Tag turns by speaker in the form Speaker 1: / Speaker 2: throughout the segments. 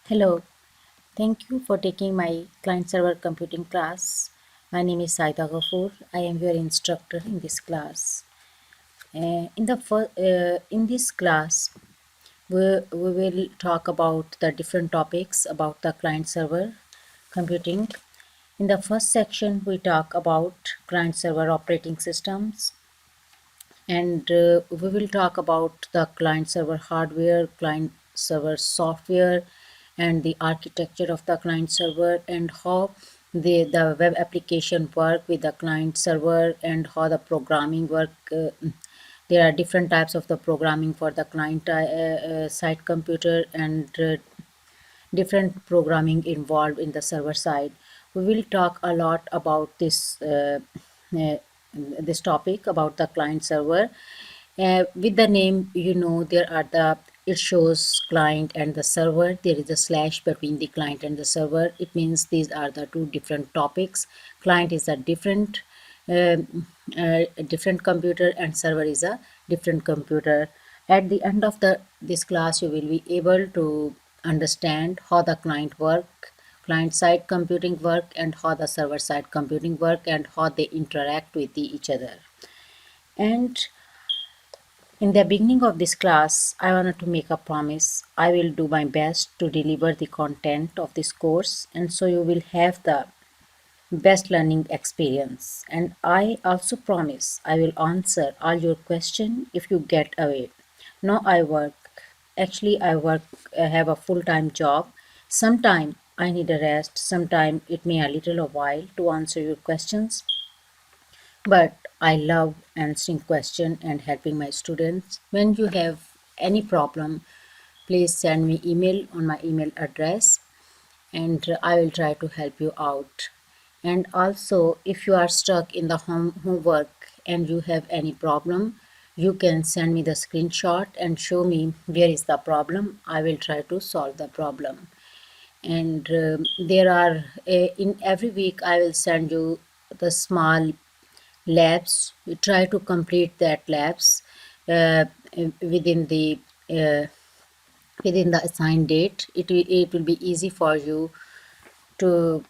Speaker 1: Hello, thank you for taking my client server computing class. My name is Saida Ghafoor. I am your instructor in this class. In this class, we will talk about the different topics about the client server computing. In the first section, we talk about client server operating systems, and we will talk about the client server hardware, client server software, and the architecture of the client server, and how the web application work with the client server, and how the programming work. There are different types of the programming for the client side computer, and different programming involved in the server side. We will talk a lot about uh, this topic about the client server. With the name, there are it shows client and the server. There is a slash between the client and the server. It means these are the two different topics. Client is a different computer, and server is a different computer. At the end of this class, you will be able to understand how the client side computing work, and how the server side computing work, and how they interact with each other. And in the beginning of this class, I wanted to make a promise. I will do my best to deliver the content of this course, and so you will have the best learning experience. And I also promise I will answer all your questions if you get away. Now I work, I have a full-time job. Sometime I need a rest, sometime it may a little a while to answer your questions, but I love answering questions and helping my students. When you have any problem, please send me email on my email address, and I will try to help you out. And also, if you are stuck in the homework and you have any problem, you can send me the screenshot and show me where is the problem. I will try to solve the problem. And there are in every week I will send you the small labs. You try to complete that labs uh, within the uh, within the assigned date. It will be easy for you to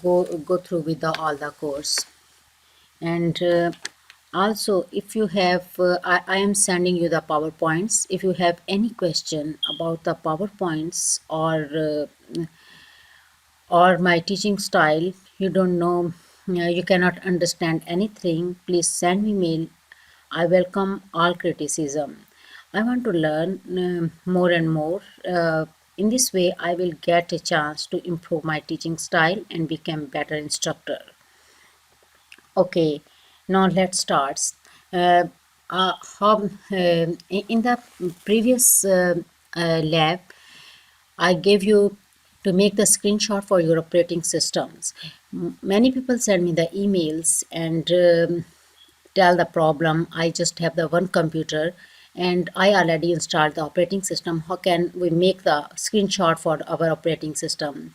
Speaker 1: go through with all the course. And also, if you have I am sending you the powerpoints. If you have any question about the powerpoints, or my teaching style, you don't know, you cannot understand anything, please send me mail. I welcome all criticism. I want to learn more and more. In this way I will get a chance to improve my teaching style and become better instructor. Okay, now let's start. Uh, in the previous lab, I gave you to make the screenshot for your operating systems. Many people send me the emails and tell the problem. I just have the one computer and I already installed the operating system. How can we make the screenshot for our operating system?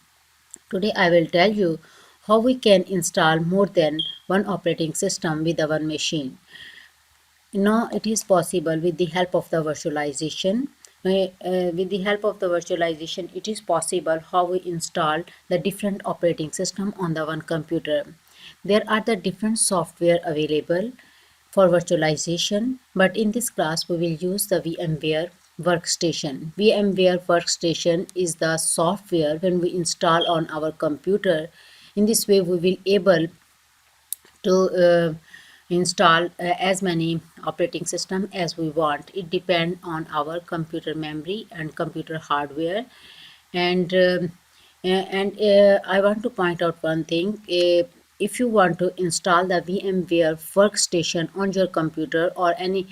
Speaker 1: Today I will tell you how we can install more than one operating system with our machine. Now it is possible with the help of the virtualization. With the help of the virtualization, it is possible how we install the different operating system on the one computer. There are the different software available for virtualization, but in this class we will use the VMware Workstation. VMware Workstation is the software when we install on our computer. In this way we will able to install as many operating system as we want. It depends on our computer memory and computer hardware. And I want to point out one thing. If you want to install the VMware Workstation on your computer or any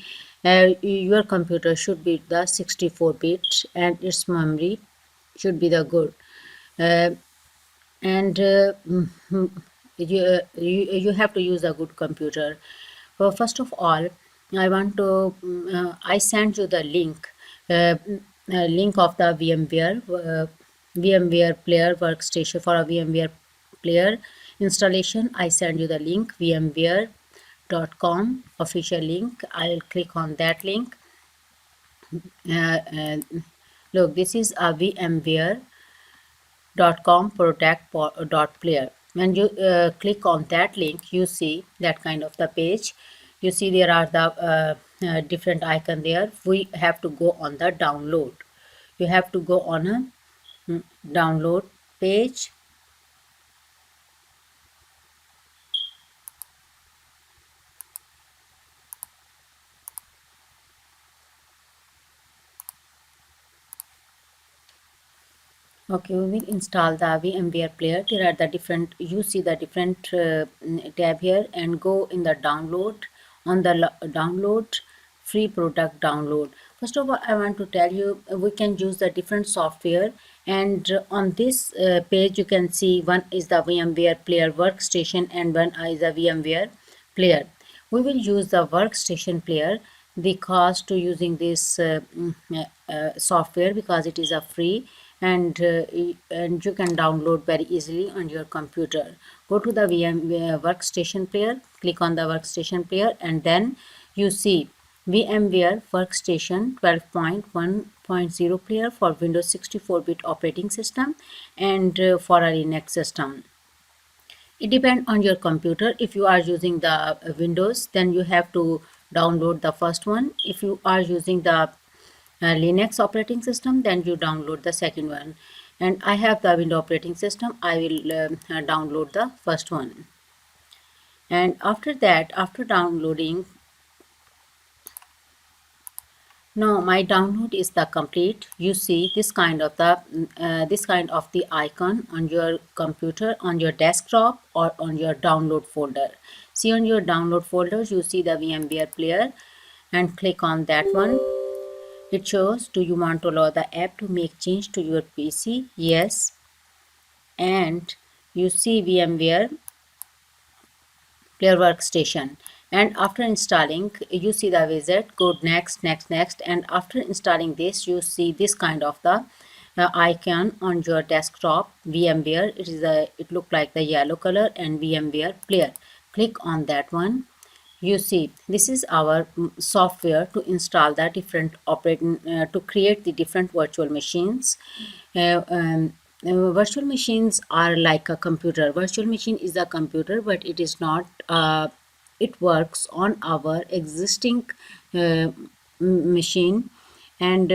Speaker 1: your computer should be the 64-bit and its memory should be the good. Uh, and you have to use a good computer. Well, first of all, I want to I sent you the link of the VMware player workstation. For a VMware player installation, I send you the link, vmware.com official link. I will click on that link. uh, uh, Look, this is a VMware .com protect.player. When you click on that link, you see that kind of the page. You see there are the different icon there. We have to go on the download. You have to go on a download page. Okay, we will install the VMware player. There are the different, you see the different tab here, and go in the download, on the download, free product download. First of all, I want to tell you we can use the different software, and on this page you can see one is the VMware player workstation and one is the VMware player. We will use the workstation player. The cost to using this software, because it is a free, and you can download very easily on your computer. Go to the VMware workstation player, click on the workstation player, and then you see VMware workstation 12.1.0 player for Windows 64-bit operating system and for a Linux system. It depends on your computer. If you are using the Windows, then you have to download the first one. If you are using the Linux operating system, then you download the second one. And I have the Windows operating system. I will download the first one. And after that, after downloading, now my download is the complete. You see this kind of the icon on your computer, on your desktop, or on your download folder. See, on your download folders you see the VMware player, and click on that one. It shows, do you want to allow the app to make change to your PC? Yes. And you see VMware player workstation, and after installing you see the wizard, go next, and after installing this you see this kind of the icon on your desktop. VMware, it look like the yellow color, and VMware player. Click on that one. You see this is our software to install the different operating to create the different virtual machines. Virtual machines are like a computer. Virtual machine is a computer, but it is not it works on our existing machine, and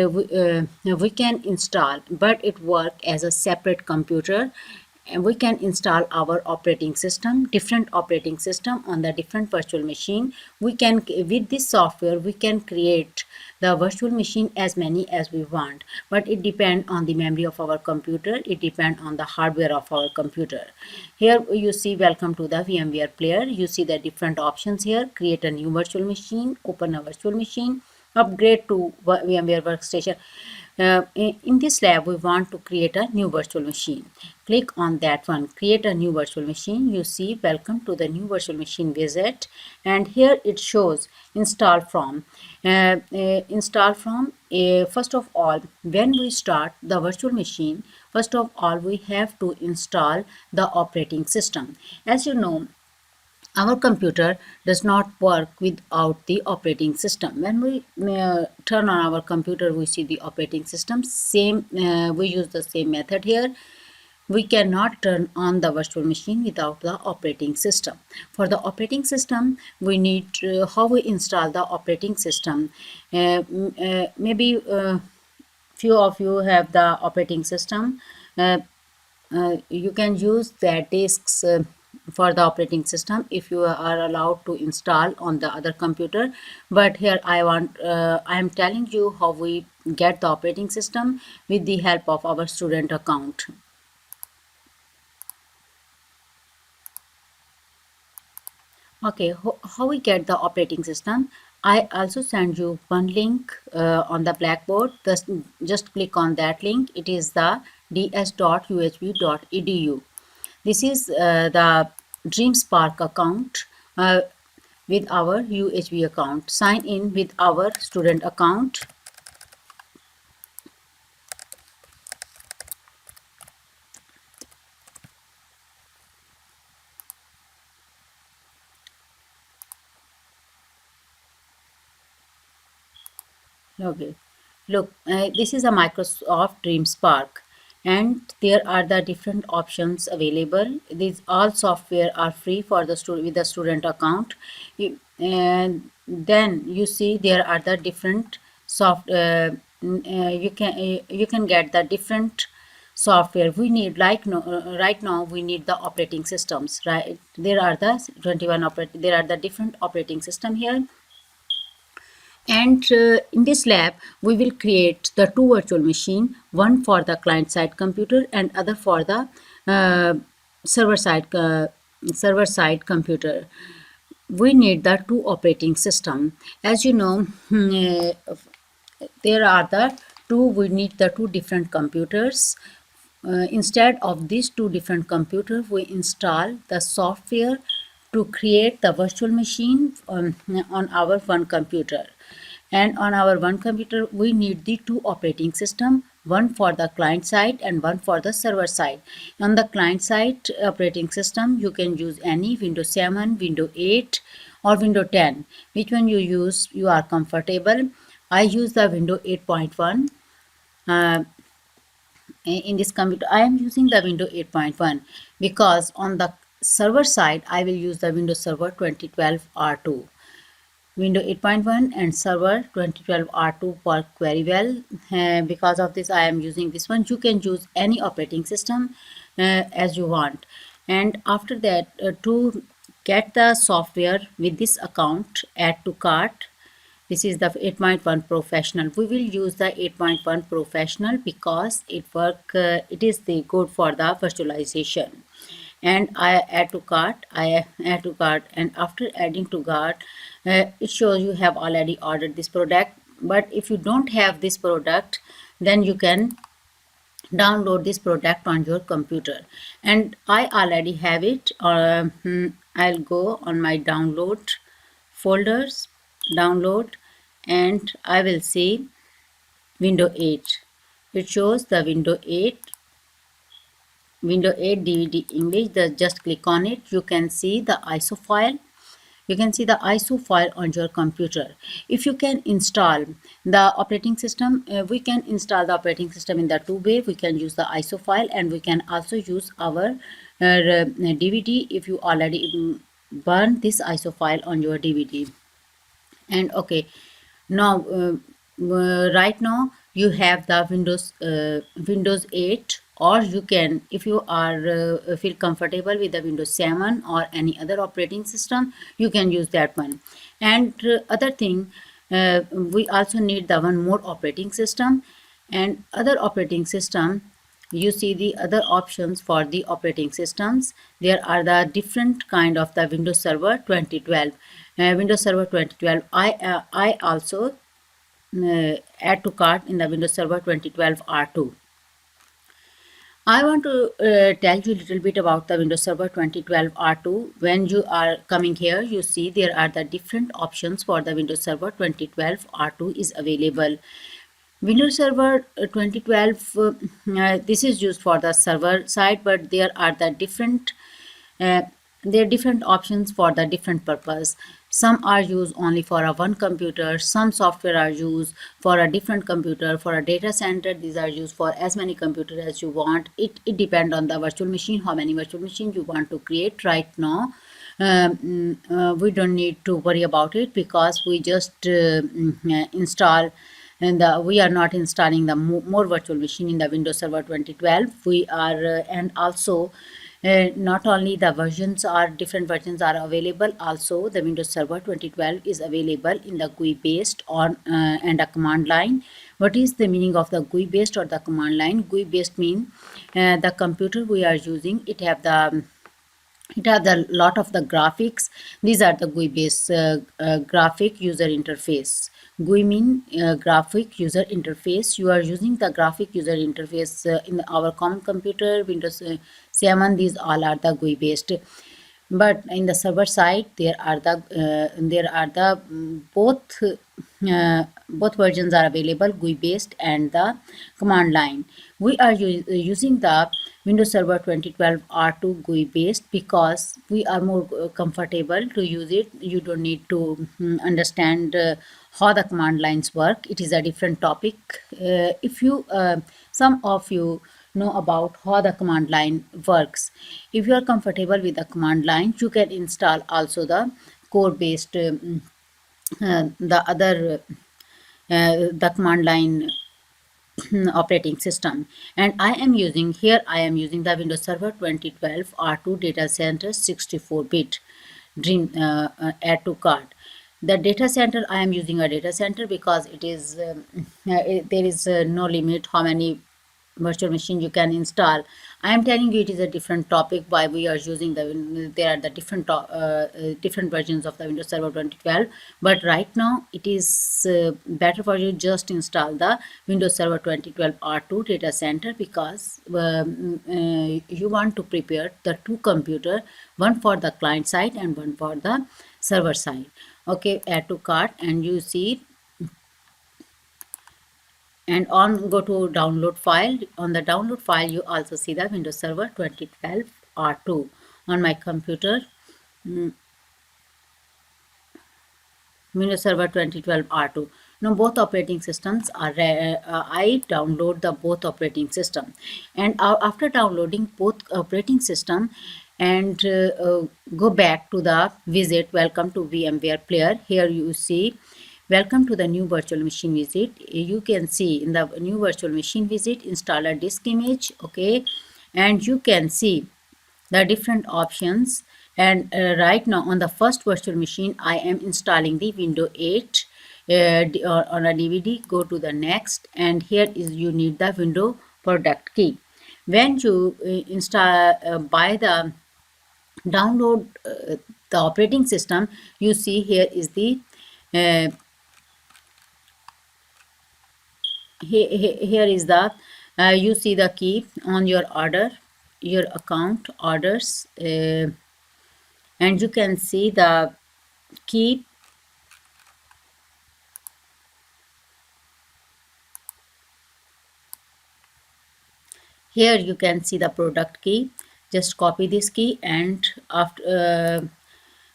Speaker 1: we can install, but it work as a separate computer, and we can install our operating system, different operating system on the different virtual machine. We can, with this software, we can create the virtual machine as many as we want, but it depends on the memory of our computer. It depends on the hardware of our computer. Here you see, welcome to the VMware player. You see the different options here: create a new virtual machine, open a virtual machine, upgrade to VMware workstation. In this lab, we want to create a new virtual machine. Click on that one, create a new virtual machine. You see, welcome to the new virtual machine visit, and here it shows install from. First of all, when we start the virtual machine, first of all we have to install the operating system. As you know, our computer does not work without the operating system. When we turn on our computer, we see the operating system. We use the same method here. We cannot turn on the virtual machine without the operating system. For the operating system, we need how we install the operating system. Maybe few of you have the operating system. You can use the disks for the operating system if you are allowed to install on the other computer, but here I am telling you how we get the operating system with the help of our student account. Okay, how we get the operating system? I also send you one link on the Blackboard. Just click on that link. It is the ds.uhb.edu. This is the DreamSpark account with our UHB account. Sign in with our student account. Okay, look, this is a Microsoft DreamSpark. and there are the different options available. These all software are free for the student with the student account. And then you see there are the different you can get the different software we need. Like no, right now we need the operating systems, right? There are the 21 there are the different operating system here. And in this lab, we will create the two virtual machine, one for the client side computer and other for the uh, server side computer. We need the two operating system. As you know, there are the two, we need the two different computers. Instead of these two different computers, we install the software to create the virtual machine on our one computer. And on our one computer, we need the two operating system, one for the client side and one for the server side. On the client side operating system, you can use any Windows 7, Windows 8 or Windows 10. Which one you use, you are comfortable. I use the Windows 8.1. In this computer I am using the Windows 8.1 because on the server side I will use the Windows Server 2012 R2. Windows 8.1 and Server 2012 R2 work very well. Because of this I am using this one. You can use any operating system as you want. And after that, to get the software with this account, add to cart. This is the 8.1 Professional. We will use the 8.1 Professional because it is the good for the virtualization. And I add to cart. I add to cart, and after adding to cart, it shows you have already ordered this product. But if you don't have this product, then you can download this product on your computer. And I already have it. I'll go on my download folders, download, and I will see Windows 8. It shows the Windows 8 DVD English. Just click on it. You can see the ISO file. You can see the ISO file on your computer. If you can install the operating system, we can install the operating system in the two way. We can use the ISO file and we can also use our DVD if you already burn this ISO file on your DVD. And okay, now right now you have the Windows 8, or you can, if you are feel comfortable with the Windows 7 or any other operating system, you can use that one. And other thing, we also need the one more operating system. And other operating system, you see the other options for the operating systems. There are the different kind of the Windows Server 2012. Windows Server 2012, I also add to cart in the Windows Server 2012 R2. I want to tell you a little bit about the Windows Server 2012 R2. When you are coming here, you see there are the different options for the Windows Server 2012 R2 is available. Windows Server 2012, this is used for the server side, but there are the different options for the different purpose. Some are used only for a one computer, some software are used for a different computer. For a data center, these are used for as many computers as you want. It depends on the virtual machine, how many virtual machines you want to create. Right now we don't need to worry about it because we just install, and we are not installing the more virtual machine in the Windows Server 2012. We are and also not only the versions are different versions are available, also the Windows Server 2012 is available in the GUI based on and a command line. What is the meaning of the GUI based or the command line? GUI based mean the computer we are using, it have the lot of the graphics. These are the GUI based graphic user interface. GUI mean graphic user interface. You are using the graphic user interface in our common computer, Windows 7. These all are the GUI based. But in the server side, there are the both versions are available, GUI based and the command line. We are using the Windows Server 2012 R2 GUI based because we are more comfortable to use it. You don't need to understand how the command lines work. It is a different topic. If you some of you know about how the command line works. If you are comfortable with the command line, you can install also the core based the other the command line operating system. And I am using the Windows Server 2012 R2 data center 64-bit dream add to cart. The data center, I am using a data center because it is there is no limit how many virtual machine you can install. I am telling you it is a different topic why we are using there are the different versions of the Windows Server 2012, but right now it is better for you just install the Windows Server 2012 R2 data center, because you want to prepare the two computer, one for the client side and one for the server side. Okay, add to cart, and you see, and on go to download file. On the download file you also see the Windows Server 2012 R2 on my computer. Windows Server 2012 R2. Now both operating systems are I download the both operating system, and after downloading both operating system and go back to the visit welcome to VMware player. Here you see welcome to the new virtual machine visit. You can see in the new virtual machine visit install a disk image. Okay, and you can see the different options. And right now on the first virtual machine I am installing the Windows 8 on a DVD. Go to the next, and here is you need the Windows product key. When you install by the download the operating system, you see here is the uh, here is the you see the key on your order, your account orders, and you can see the key. Here you can see the product key. Just copy this key, and after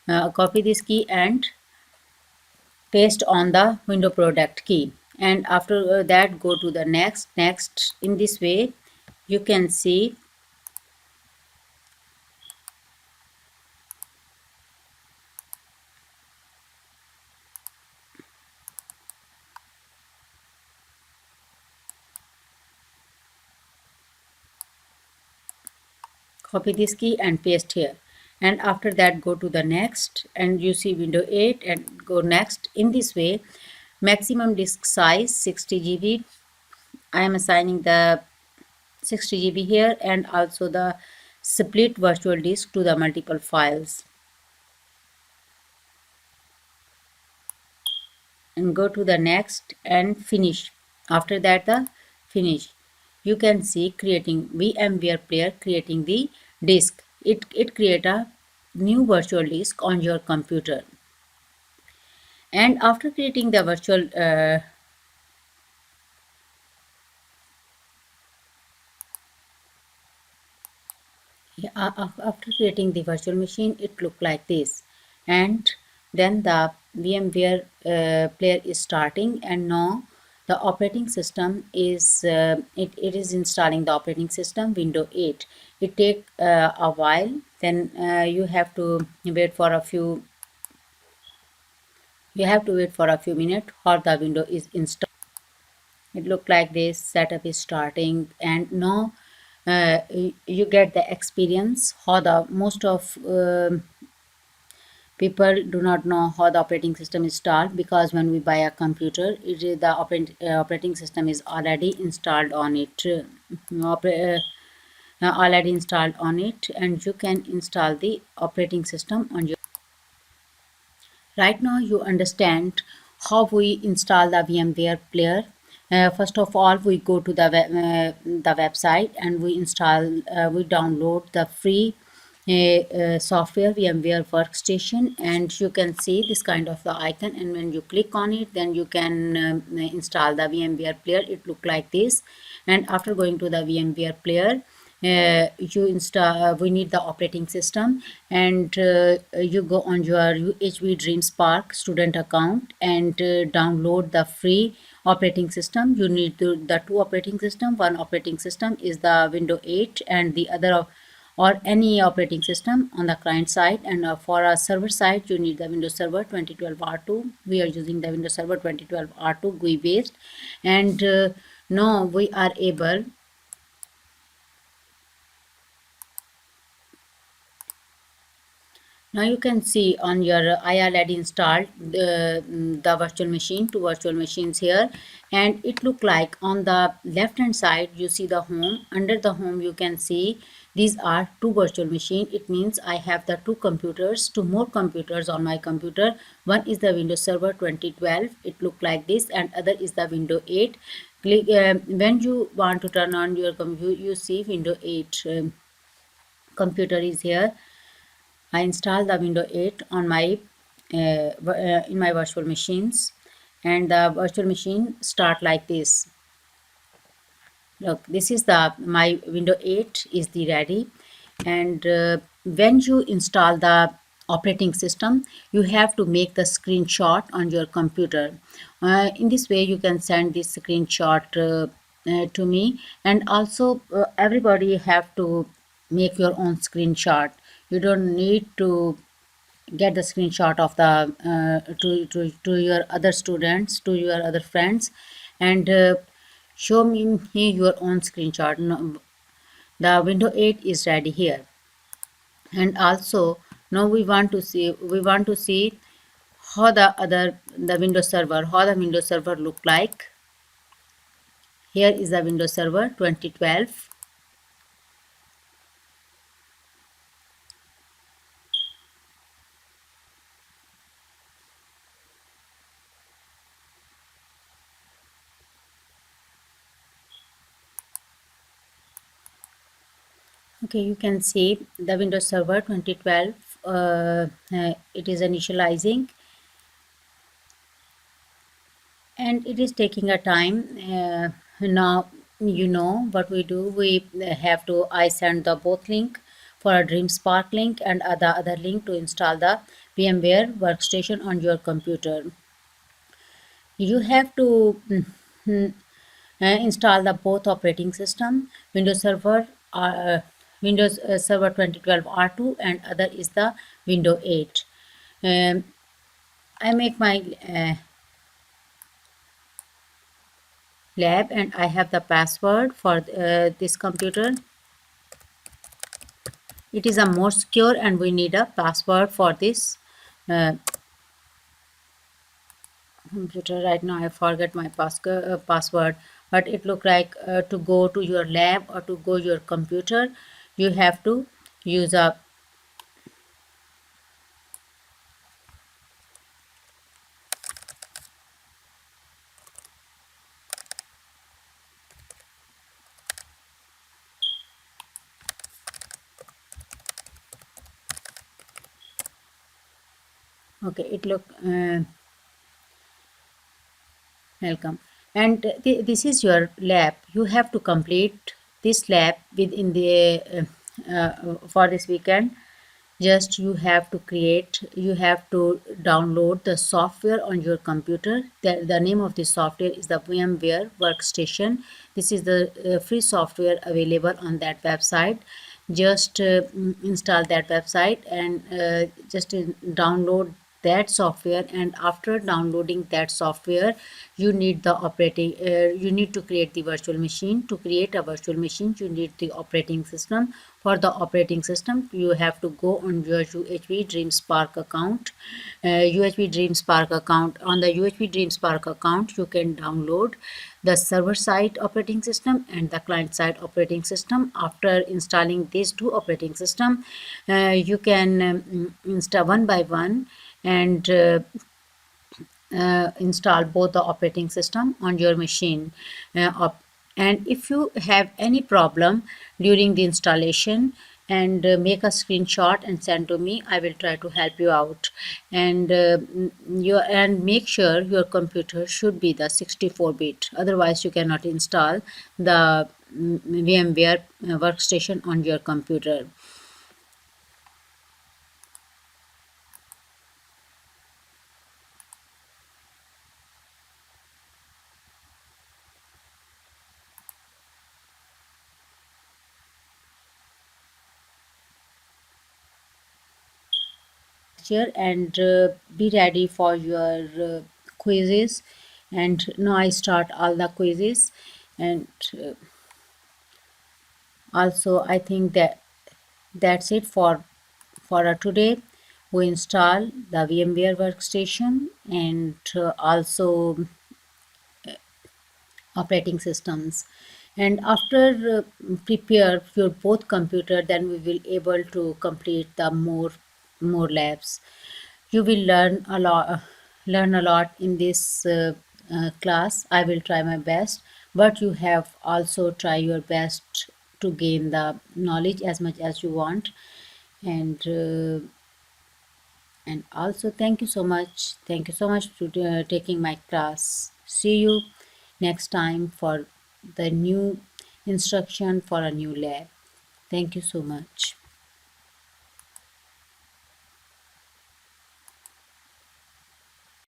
Speaker 1: copy this key and paste on the window product key, and after that go to the next. In this way you can see copy this key and paste here, and after that go to the next, and you see Windows 8 and go next. In this way, maximum disk size 60 GB. I am assigning the 60 GB here, and also the split virtual disk to the multiple files, and go to the next and finish. After that the finish, you can see creating VMware player, creating the disk. It create a new virtual disk on your computer. And after creating the virtual after creating the virtual machine, it look like this, and then the VMware player is starting, and now the operating system is it is installing the operating system Windows 8. It take a while, then you have to wait for a few minutes or the window is installed. It look like this. Setup is starting, and now you get the experience how the most of people do not know how the operating system is installed, because when we buy a computer, it is the operating system is already installed on it, already installed on it, and you can install the operating system on your. Right now you understand how we install the VMware player. First of all, we go to the website, and we download the free software VMware Workstation, and you can see this kind of the icon, and when you click on it, then you can install the VMware player. It look like this, and after going to the VMware player, you install we need the operating system, and you go on your UHV Dream Spark student account and download the free operating system. You need the two operating system. One operating system is the Windows 8 and the other or any operating system on the client side, and for our server side you need the Windows Server 2012 R2. We are using the Windows Server 2012 R2 GUI based, and now we are able. Now you can see on your IR installed the virtual machine, two virtual machines here, and it look like on the left hand side you see the home. Under the home you can see these are two virtual machine. It means I have the two computers, two more computers on my computer. One is the Windows Server 2012. It look like this, and other is the Windows 8. Click when you want to turn on your computer, you see Windows 8 computer is here. I installed the Windows 8 on my in my virtual machines, and the virtual machine start like this. Look, this is the my Windows 8 is the ready, and when you install the operating system, you have to make the screenshot on your computer. In this way, you can send this screenshot to me, and also everybody have to make your own screenshot. You don't need to get the screenshot of the to your other students, to your other friends, and show me your own screenshot. No, the Windows 8 is ready here, and also now we want to see how the Windows Server, how the Windows Server look like. Here is the Windows Server 2012. Okay, you can see the Windows Server 2012. It is initializing, and it is taking a time. Now you know what we do. We have to I send the both link for a Dream Spark link and the other link to install the VMware workstation on your computer. You have to install the both operating system, Windows Server Windows Server 2012 R2, and other is the Windows 8. I make my lab, and I have the password for this computer. It is a more secure, and we need a password for this computer. Right now I forget my password, but it look like to go to your lab or to go your computer, you have to use a okay, it look welcome, and this is your lab. You have to complete this lab within the for this weekend. Just you have to download the software on your computer. The name of the software is the VMware Workstation. This is the free software available on that website. Just install that website and just download that software, and after downloading that software you need the operating you need to create the virtual machine. To create a virtual machine you need the operating system. For the operating system you have to go on your UHV Dream Spark account. UHV Dream Spark account, on the UHV Dream Spark account you can download the server side operating system and the client side operating system. After installing these two operating system, you can install one by one and install both the operating system on your machine. And if you have any problem during the installation, and make a screenshot and send to me, I will try to help you out. And make sure your computer should be the 64-bit, otherwise you cannot install the VMware workstation on your computer. Here and be ready for your quizzes. And now I start all the quizzes. And also I think that that's it for today. We install the VMware workstation and also operating systems. And after prepare your both computer, then we will able to complete the more labs. You will learn a lot in this class. I will try my best, but you have also try your best to gain the knowledge as much as you want. And also thank you so much to taking my class. See you next time for the new instruction for a new lab. Thank you so much.